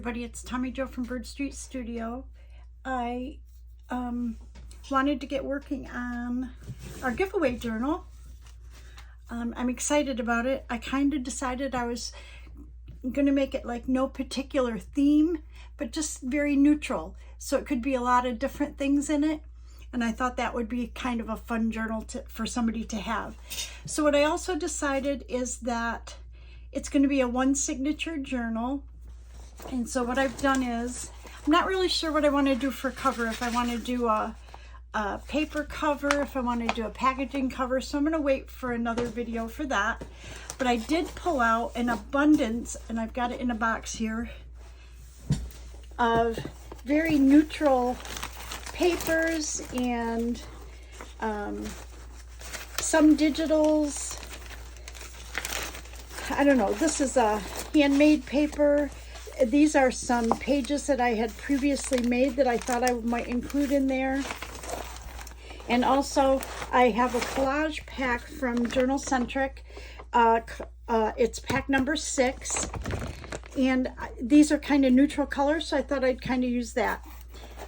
everybody, it's Tommy Jo from Bird Street Studio. I wanted to get working on our giveaway journal. I'm excited about it. I kind of decided I was going to make it like no particular theme, but just very neutral. So it could be a lot of different things in it. And I thought that would be kind of a fun journal for somebody to have. So what I also decided is that it's going to be a one signature journal. And so what I've done is, I'm not really sure what I want to do for cover. If I want to do a paper cover, if I want to do a packaging cover. So I'm going to wait for another video for that. But I did pull out an abundance, and I've got it in a box here, of very neutral papers and some digitals. I don't know, this is a handmade paper. These are some pages that I had previously made that I thought I might include in there. And also I have a collage pack from Journal Centric. It's pack number 6. And these are kind of neutral colors, so I thought I'd kind of use that.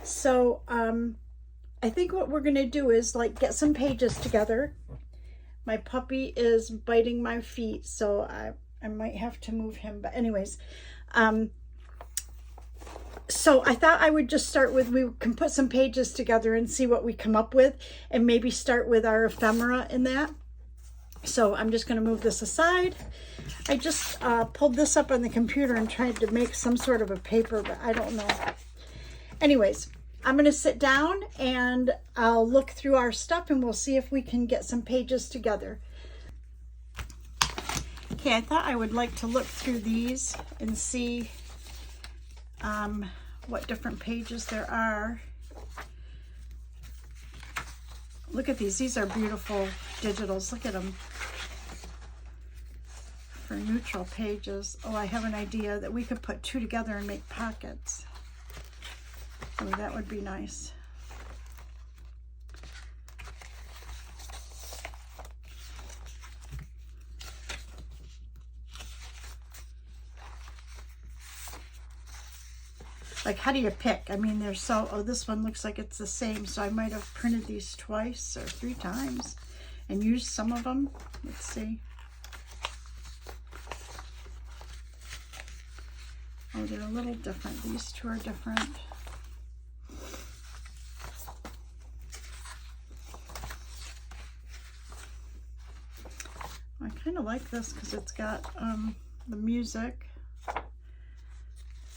So I think what we're going to do is like get some pages together. My puppy is biting my feet, so I might have to move him. But anyways, so I thought I would just start with, we can put some pages together and see what we come up with, and maybe start with our ephemera in that. So I'm just going to move this aside. I just pulled this up on the computer and tried to make some sort of a paper, but I don't know. Anyways, I'm going to sit down and I'll look through our stuff and we'll see if we can get some pages together. Okay, I thought I would like to look through these and see what different pages there are. Look at these. These are beautiful digitals. Look at them. For neutral pages. Oh, I have an idea that we could put 2 together and make pockets. Oh, that would be nice. Like, how do you pick? I mean, they're so, oh, this one looks like it's the same, so I might have printed these twice or 3 times and used some of them. Let's see. Oh, they're a little different. These 2 are different. I kind of like this because it's got the music,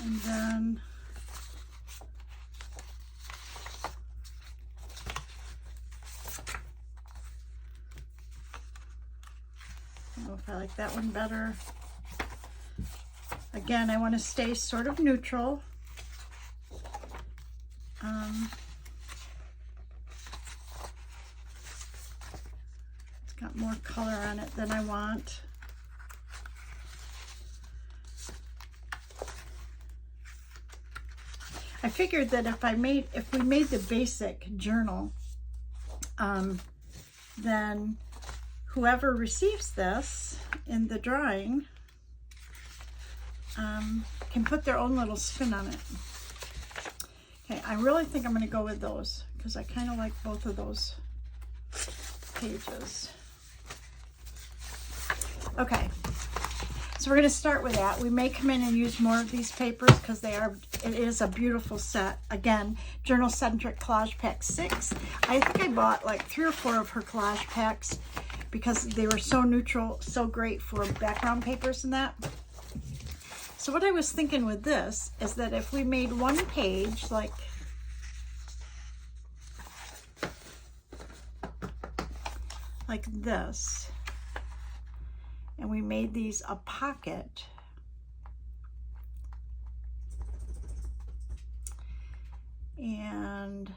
and then I don't know if I like that one better. Again, I want to stay sort of neutral. It's got more color on it than I want. I figured that if we made the basic journal, then whoever receives this in the drawing can put their own little spin on it. Okay, I really think I'm going to go with those because I kind of like both of those pages. Okay, so we're going to start with that. We may come in and use more of these papers because it is a beautiful set. Again, Journal Centric Collage Pack 6. I think I bought like 3 or 4 of her collage packs because they were so neutral, so great for background papers and that. So what I was thinking with this is that if we made one page like this, and we made these a pocket, and I'm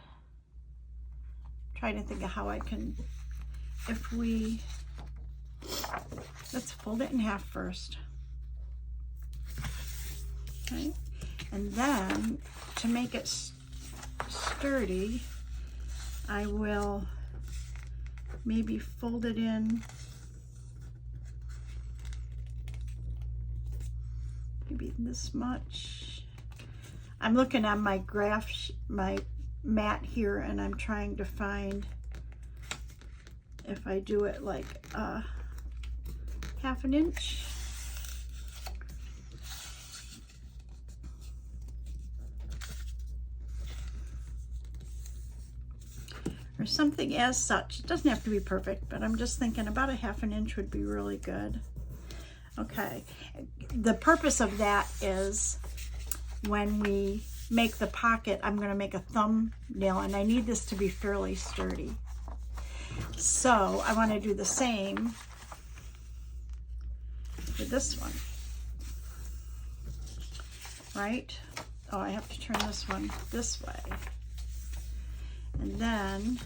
trying to think of how I can, let's fold it in half first. Okay, and then to make it sturdy, I will maybe fold it in maybe this much. I'm looking on my my mat here, and I'm trying to find if I do it like 1/2 inch. Or something as such. It doesn't have to be perfect, but I'm just thinking about 1/2 inch would be really good. Okay, the purpose of that is when we make the pocket, I'm going to make a thumbnail, and I need this to be fairly sturdy. So I want to do the same with this one, right? Oh, I have to turn this one this way. And then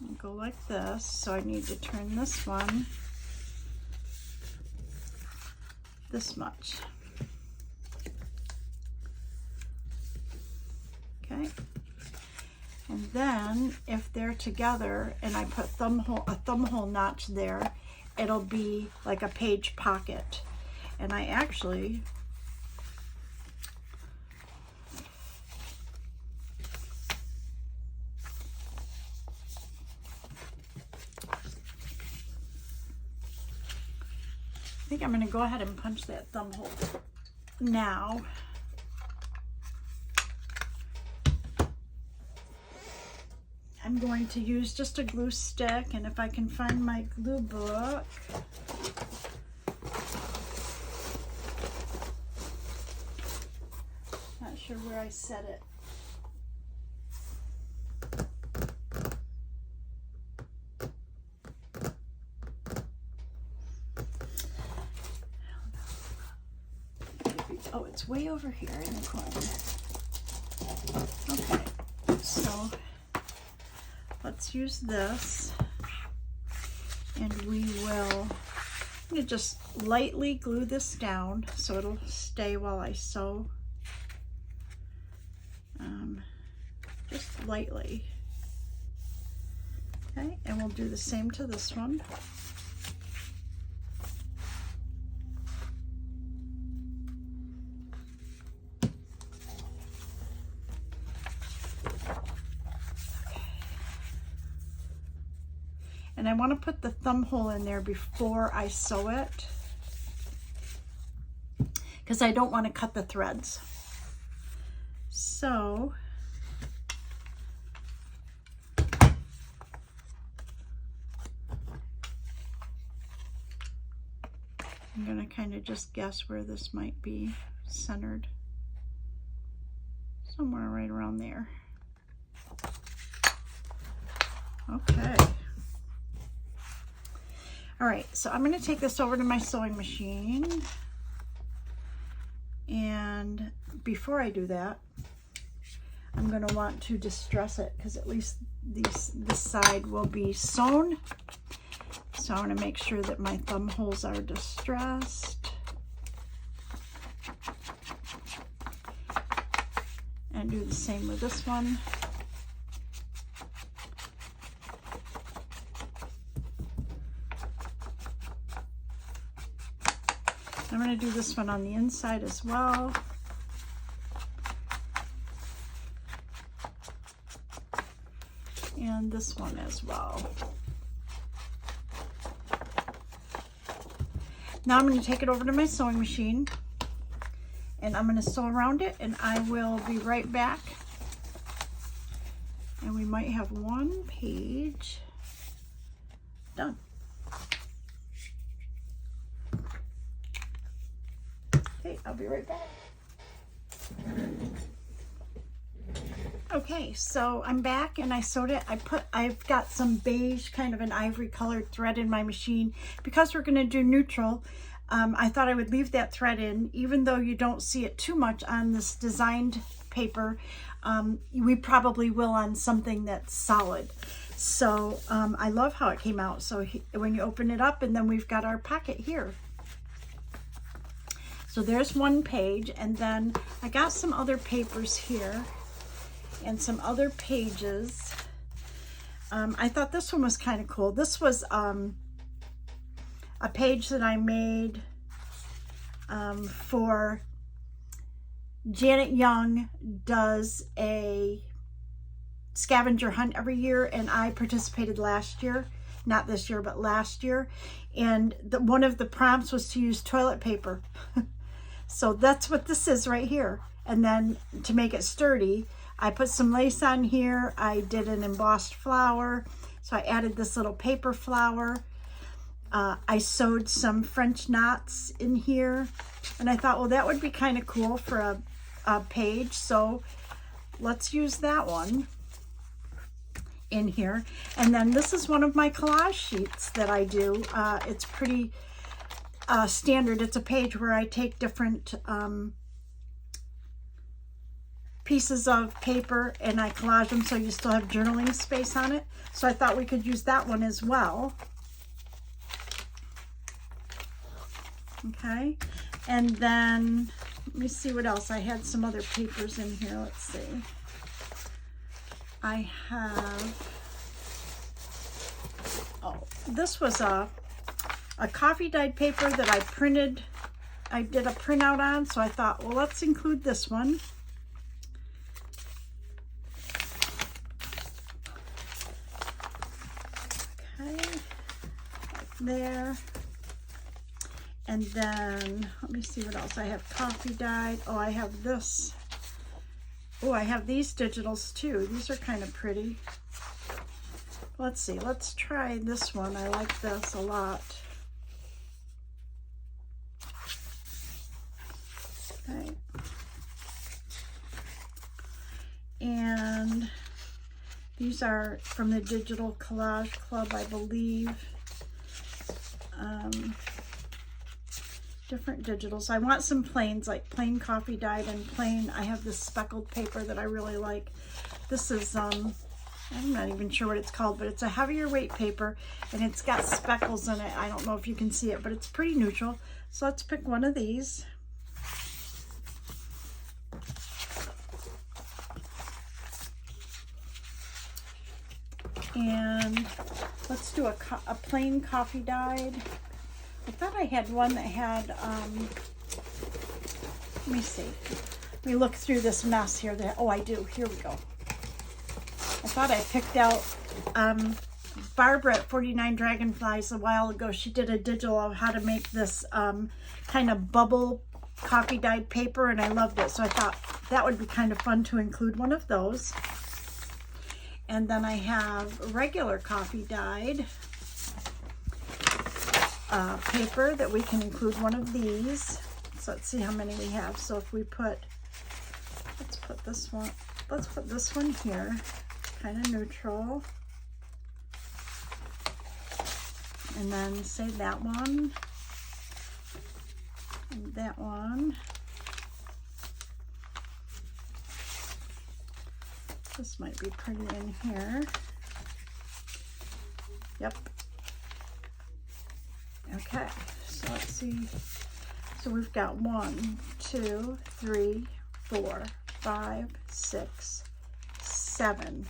I'll go like this. So I need to turn this one this much. Okay. And then if they're together and I put a thumb hole notch there, it'll be like a page pocket. And I actually think I'm going to go ahead and punch that thumb hole now. I'm going to use just a glue stick, and if I can find my glue book. Not sure where I set it. Oh, it's way over here in the corner. Okay, so let's use this, and we will, I'm going to just lightly glue this down so it'll stay while I sew. Just lightly. Okay, and we'll do the same to this one. And I want to put the thumb hole in there before I sew it, because I don't want to cut the threads. So I'm going to kind of just guess where this might be centered. Somewhere right around there. Okay. All right, so I'm going to take this over to my sewing machine. And before I do that, I'm going to want to distress it, because at least this side will be sewn. So I want to make sure that my thumb holes are distressed. And do the same with this one. I'm going to do this one on the inside as well. And this one as well. Now I'm going to take it over to my sewing machine, and I'm going to sew around it, and I will be right back. And we might have one page done. Okay, I'll be right back. Okay, so I'm back and I sewed it. I've got some beige, kind of an ivory colored thread in my machine. Because we're going to do neutral, I thought I would leave that thread in, even though you don't see it too much on this designed paper. We probably will on something that's solid. So I love how it came out. So when you open it up, and then we've got our pocket here. So there's one page, and then I got some other papers here and some other pages. I thought this one was kind of cool. This was a page that I made for Janet Young does a scavenger hunt every year, and I participated last year, not this year, but last year. And one of the prompts was to use toilet paper. So that's what this is right here. And then to make it sturdy, I put some lace on here. I did an embossed flower. So I added this little paper flower. I sewed some French knots in here. And I thought, well, that would be kind of cool for a page. So let's use that one in here. And then this is one of my collage sheets that I do. It's pretty standard. It's a page where I take different pieces of paper and I collage them so you still have journaling space on it. So I thought we could use that one as well. Okay, and then let me see what else. I had some other papers in here. Let's see. I have, oh, this was a coffee dyed paper that I printed. I did a printout on, so I thought, well, let's include this one. Okay, like there. And then, let me see what else I have. Coffee dyed. Oh, I have this. Oh, I have these digitals too. These are kind of pretty. Let's see. Let's try this one. I like this a lot. Okay. And these are from the Digital Collage Club, I believe. Different digitals. I want some plains, like plain coffee dyed and plain. I have this speckled paper that I really like. This is, I'm not even sure what it's called, but it's a heavier weight paper and it's got speckles in it. I don't know if you can see it, but it's pretty neutral. So let's pick one of these. And let's do a plain coffee dyed. I thought I had one that had, let me see. Let me look through this mess here. Oh, I do. Here we go. I thought I picked out Barbara at 49 Dragonflies a while ago. She did a digital of how to make this kind of bubble coffee dyed paper, and I loved it. So I thought that would be kind of fun to include one of those. And then I have regular coffee dyed paper that we can include one of these. So let's see how many we have. So if we put, let's put this one here, kind of neutral. And then say that one, and that one. This might be pretty in here. Yep. Okay, so let's see. So we've got 1, 2, 3, 4, 5, 6, 7.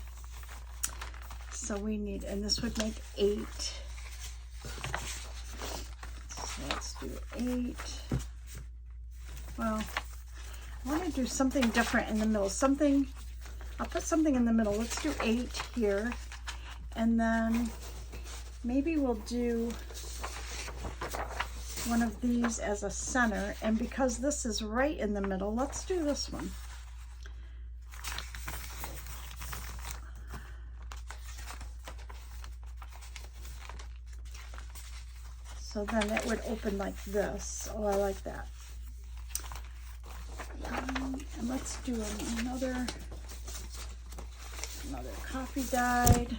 So we need, and this would make 8. So let's do 8. Well, I want to do something different in the middle. I'll put something in the middle. Let's do 8 here. And then maybe we'll do one of these as a center. And because this is right in the middle, let's do this one. So then it would open like this. Oh, I like that. And let's do another coffee dyed.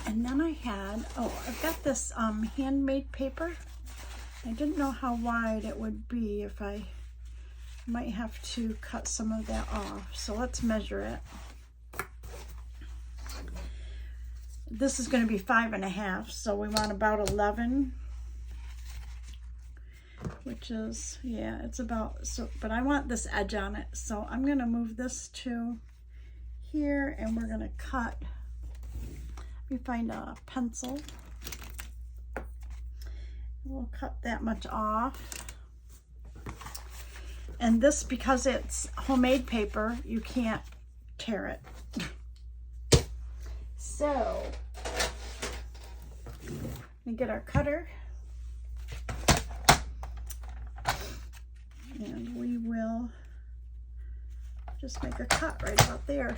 And then I had, I've got this handmade paper. I didn't know how wide it would be if I Might have to cut some of that off. So let's measure it. This is going to be 5.5, so we want about 11, which is, yeah, it's about, so, but I want this edge on it. So I'm going to move this to here, and we're going to cut. Let me find a pencil. We'll cut that much off. And this, because it's homemade paper, you can't tear it. So, we get our cutter. And we will just make a cut right about there.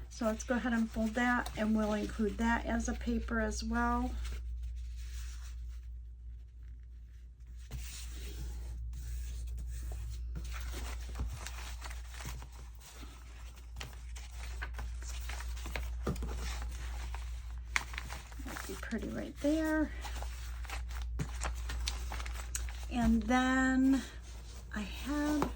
So let's go ahead and fold that, and we'll include that as a paper as well. That'd be pretty right there. And then I have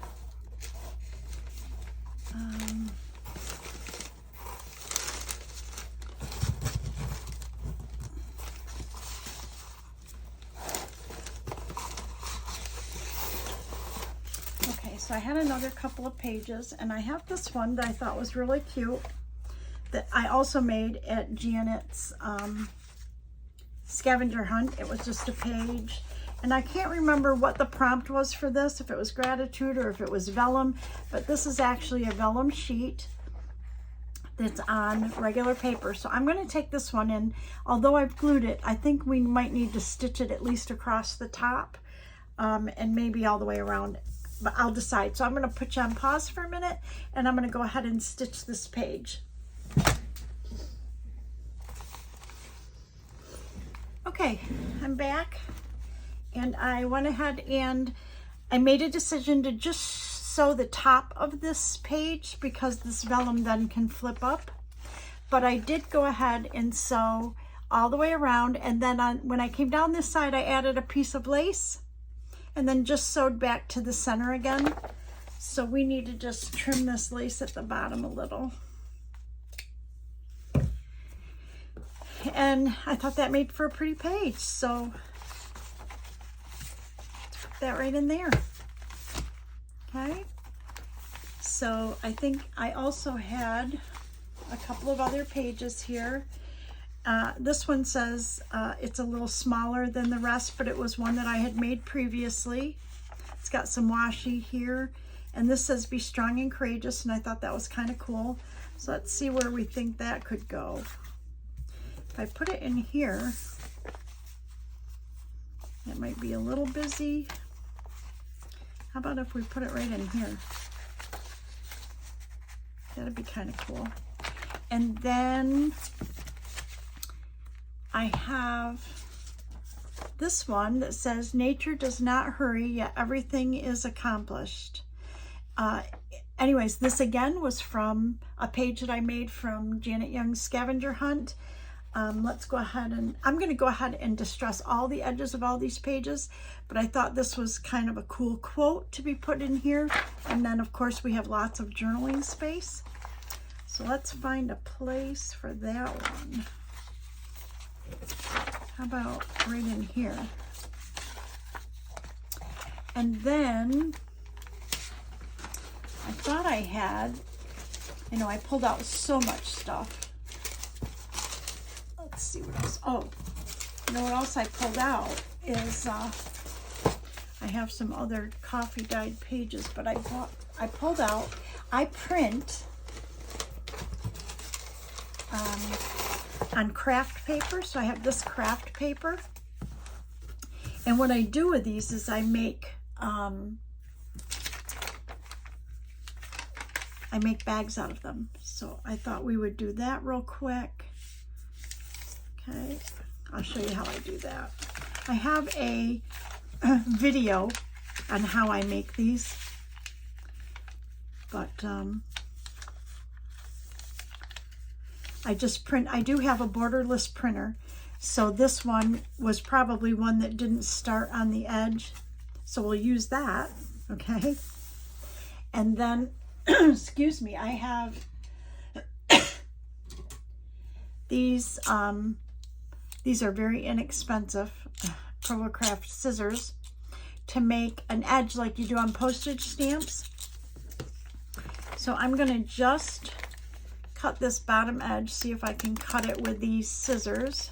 so I had another couple of pages, and I have this one that I thought was really cute that I also made at Janet's scavenger hunt. It was just a page, and I can't remember what the prompt was for this, if it was gratitude or if it was vellum, but this is actually a vellum sheet that's on regular paper. So I'm going to take this one, and although I've glued it, I think we might need to stitch it at least across the top, and maybe all the way around, but I'll decide. So I'm going to put you on pause for a minute, and I'm going to go ahead and stitch this page. Okay, I'm back, and I went ahead and I made a decision to just sew the top of this page because this vellum then can flip up. But I did go ahead and sew all the way around, and then when I came down this side, I added a piece of lace and then just sewed back to the center again. So we need to just trim this lace at the bottom a little. And I thought that made for a pretty page, so put that right in there. Okay, so I think I also had a couple of other pages here. This one says it's a little smaller than the rest, but it was one that I had made previously. It's got some washi here, and this says be strong and courageous, and I thought that was kind of cool. So let's see where we think that could go. If I put it in here, it might be a little busy. How about if we put it right in here? That'd be kind of cool. And then I have this one that says, nature does not hurry, yet everything is accomplished. Anyways, this again was from a page that I made from Janet Young's scavenger hunt. Let's go ahead and, I'm going to go ahead and distress all the edges of all these pages, but I thought this was kind of a cool quote to be put in here. And then of course we have lots of journaling space. So let's find a place for that one. How about right in here? And then I thought I had, I pulled out so much stuff. Let's see what else. Oh, you know what else I pulled out is I have some other coffee dyed pages, but I pulled out, I print on craft paper. So I have this craft paper, and what I do with these is I make bags out of them. So I thought we would do that real quick. Okay, I'll show you how I do that. I have a video on how I make these, but I just print. I do have a borderless printer, So this one was probably one that didn't start on the edge. So we'll use that, okay? And then, excuse me, I have these are very inexpensive Provocraft scissors to make an edge like you do on postage stamps. So I'm gonna just cut this bottom edge, see if I can cut it with these scissors.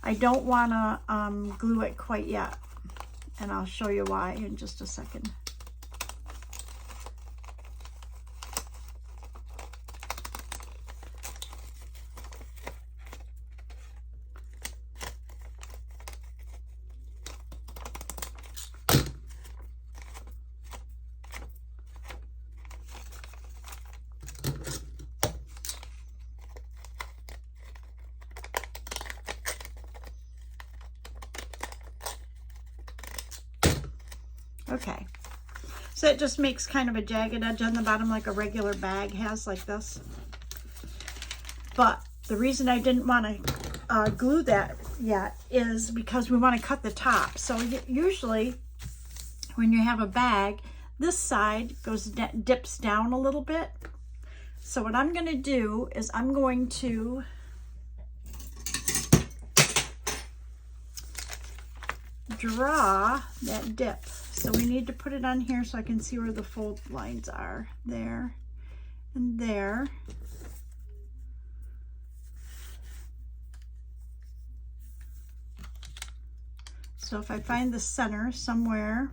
I don't wanna glue it quite yet, and I'll show you why in just a second. Okay, so it just makes kind of a jagged edge on the bottom like a regular bag has, like this. But the reason I didn't want to glue that yet is because we want to cut the top. So usually when you have a bag, this side dips down a little bit. So what I'm going to do is I'm going to draw that dip. So we need to put it on here so I can see where the fold lines are. There and there. So if I find the center somewhere,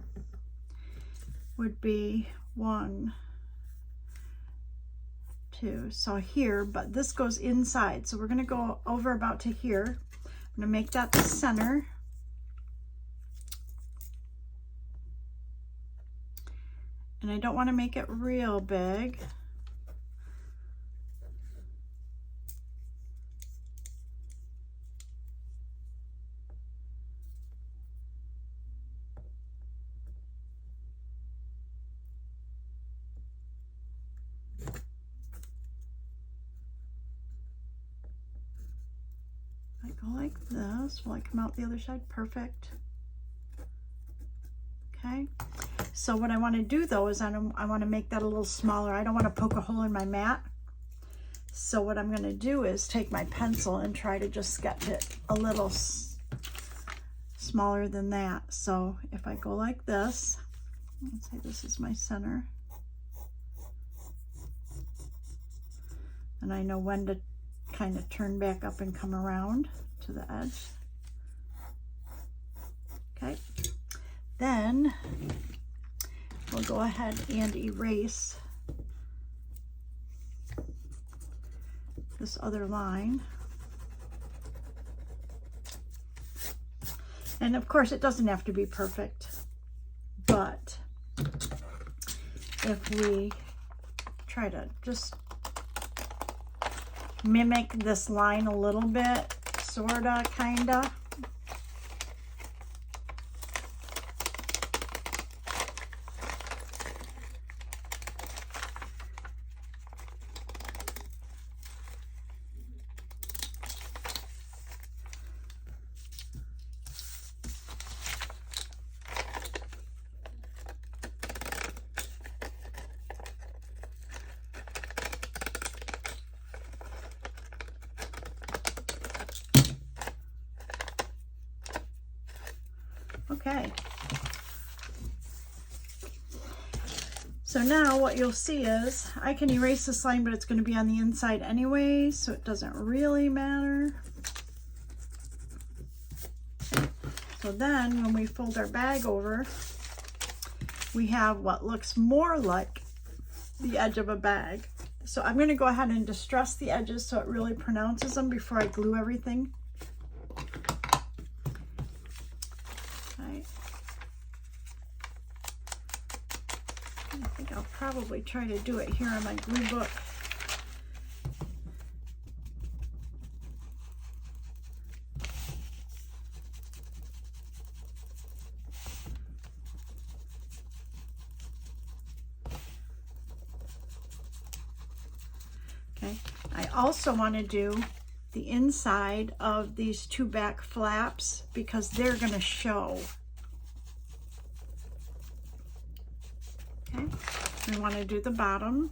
would be 1, 2. So here, but this goes inside. So we're going to go over about to here. I'm going to make that the center. And I don't want to make it real big. I go like this. Will I come out the other side? Perfect. Okay. So what I want to do though is I want to make that a little smaller. I don't want to poke a hole in my mat. So what I'm going to do is take my pencil and try to just sketch it a little smaller than that. So if I go like this, let's say this is my center. And I know when to kind of turn back up and come around to the edge. Okay. Then we'll go ahead and erase this other line. And of course it doesn't have to be perfect, but if we try to just mimic this line a little bit, sorta, kinda. Okay. So now what you'll see is I can erase this line, but it's going to be on the inside anyway, so it doesn't really matter. So then when we fold our bag over, we have what looks more like the edge of a bag. So I'm going to go ahead and distress the edges so it really pronounces them before I glue everything. I think I'll probably try to do it here on my glue book. Okay, I also want to do the inside of these two back flaps because they're going to show. Okay, we want to do the bottom.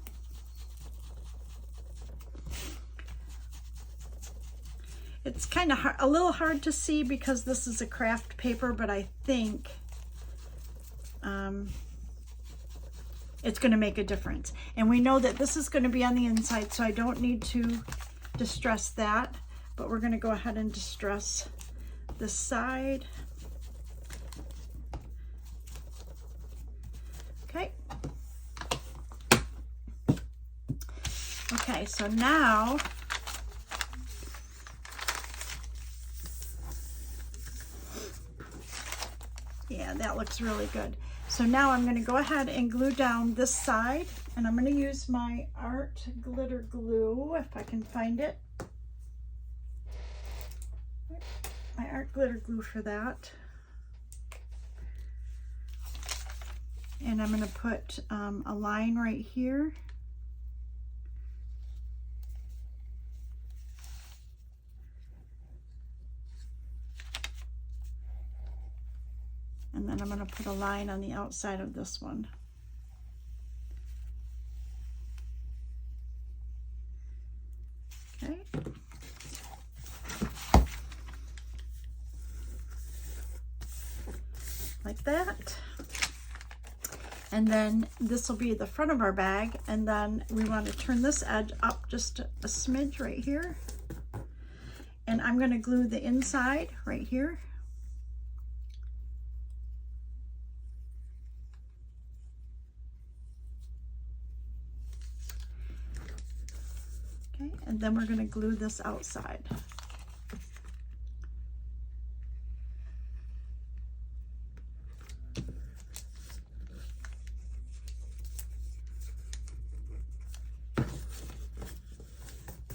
It's kind of a little hard to see because this is a craft paper, but I think it's going to make a difference. And we know that this is going to be on the inside, so I don't need to distress that, but we're going to go ahead and distress this side. Okay. Okay, so now yeah, that looks really good. So now I'm going to go ahead and glue down this side, and I'm going to use my art glitter glue if I can find it. My art glitter glue for that. And I'm going to put a line right here. And then I'm going to put a line on the outside of this one. Okay. Like that. And then this will be the front of our bag. And then we want to turn this edge up just a smidge right here. And I'm going to glue the inside right here. Okay, and then we're going to glue this outside.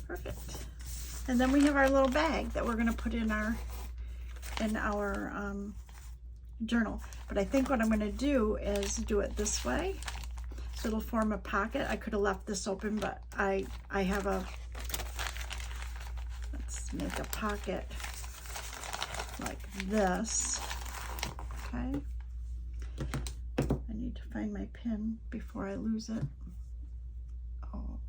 Perfect. And then we have our little bag that we're going to put in our journal. But I think what I'm going to do is do it this way. So it'll form a pocket. I could have left this open, but I have a, let's make a pocket like this. Okay. I need to find my pin before I lose it. Oh.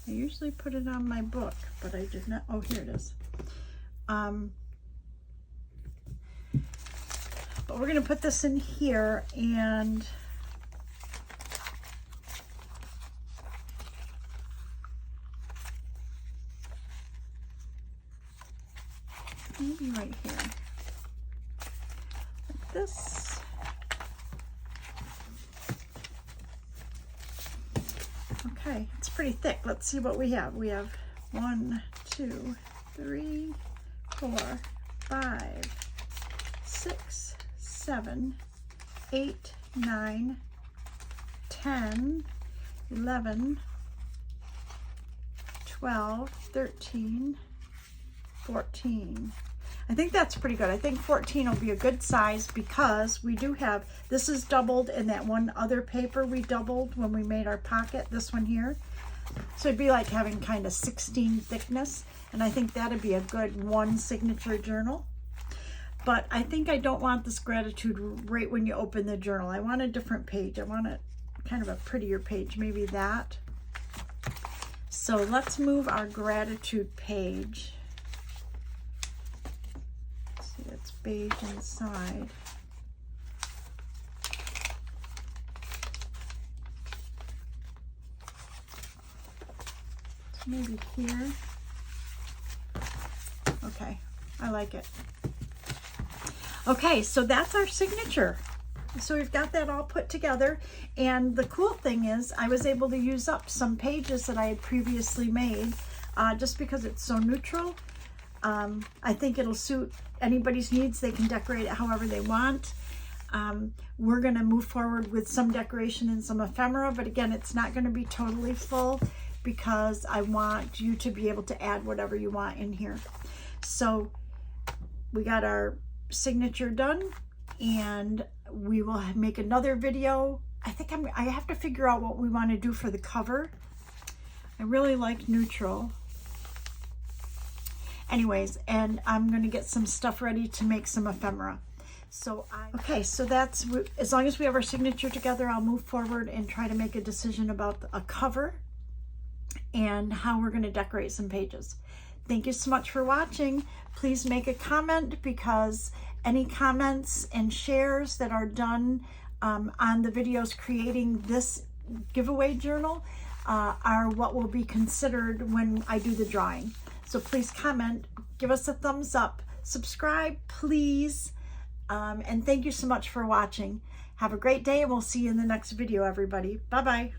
I usually put it on my book, but I did not. Oh, here it is. But we're going to put this in here, and maybe right here, like this. Okay, it's pretty thick. Let's see what we have. We have 1, 2, 3, 4, 5, 6, 7, 8, 9, 10, 11, 12, 13, 14. I think that's pretty good. I think 14 will be a good size because we do have, this is doubled, and that one other paper we doubled when we made our pocket, this one here. So it'd be like having kind of 16 thickness, and I think that'd be a good one signature journal. But I think I don't want this gratitude right when you open the journal. I want a different page. I want it kind of a prettier page, maybe that. So let's move our gratitude page. Let's see, it's beige inside. So maybe here. Okay, I like it. Okay, so that's our signature. So we've got that all put together, and the cool thing is I was able to use up some pages that I had previously made just because it's so neutral. I think it'll suit anybody's needs. They can decorate it however they want. We're going to move forward with some decoration and some ephemera, but again, it's not going to be totally full because I want you to be able to add whatever you want in here. So we got our signature done, and we will make another video I have to figure out what we want to do for the cover. I really like neutral. Anyways, and I'm going to get some stuff ready to make some ephemera. So okay, so that's, as long as we have our signature together, I'll move forward and try to make a decision about a cover and how we're going to decorate some pages. Thank you so much for watching. Please make a comment, because any comments and shares that are done on the videos creating this giveaway journal are what will be considered when I do the drawing. So please comment, give us a thumbs up, subscribe, please. And thank you so much for watching. Have a great day, and we'll see you in the next video, everybody. Bye-bye.